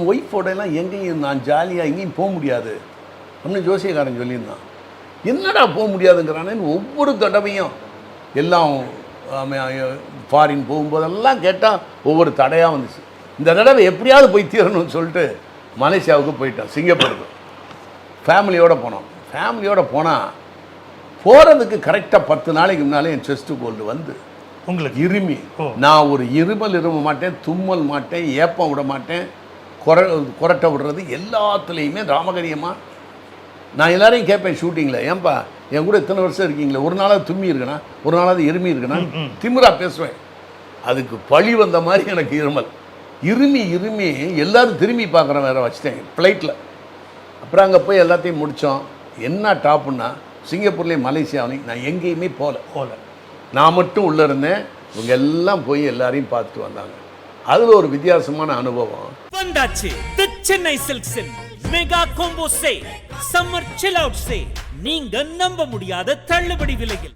ஒய்ஃபோடலாம் எங்கேயும் நான் ஜாலியாக எங்கேயும் போக முடியாது அப்படின்னு ஜோசியக்காரன் சொல்லியிருந்தான். என்னடா போக முடியாதுங்கிறானேன்னு ஒவ்வொரு தடவையும் எல்லாம் ஃபாரின் போகும்போதெல்லாம் கேட்டால் ஒவ்வொரு தடையாக வந்துச்சு. இந்த தடவை எப்படியாவது போய் தீரணும்னு சொல்லிட்டு மலேசியாவுக்கு போயிட்டோம். சிங்கப்பூருக்கு ஃபேமிலியோடு போனோம். ஃபேமிலியோடு போனால் போகிறதுக்கு கரெக்டாக 10 நாளைக்கு முன்னாலே என் செஸ்ட்டு கோல்டு வந்து உங்களுக்கு இருமி. நான் ஒரு இரும மாட்டேன், தும்மல் மாட்டேன், ஏப்பம் விட மாட்டேன், கொரட்டை விடுறது எல்லாத்துலேயுமே ராமகரியமாக. நான் எல்லாரையும் கேட்பேன் ஷூட்டிங்கில், ஏன்பா என் கூட இத்தனை வருஷம் இருக்கீங்களே ஒரு நாளாவது தும்மி இருக்குண்ணா, ஒரு நாளாவது இருமி இருக்குண்ணா, திமிரா பேசுவேன். அதுக்கு பழி வந்த மாதிரி எனக்கு இருமல் இருமி எல்லோரும் திரும்பி பார்க்குறேன். வேறு வச்சுட்டேன் ஃப்ளைட்டில். அப்புறம் அங்கே போய் எல்லாத்தையும் முடித்தோம். என்ன டாப்புன்னா சிங்கப்பூர்லேயும் மலேசியாவிலையும் நான் எங்கேயுமே போகல. நான் மட்டும் உள்ளே இருந்தேன். இவங்க எல்லாம் போய் எல்லாரையும் பார்த்துட்டு வந்தாங்க. அதில் ஒரு வித்தியாசமான அனுபவம் வந்தாச்சு. தி சென்னை சில்க்ஸின் மெகா கோம்போ சே சம்மர் சில் அவுட் சே. நீங்க நம்ப முடியாத தள்ளுபடி விலையில்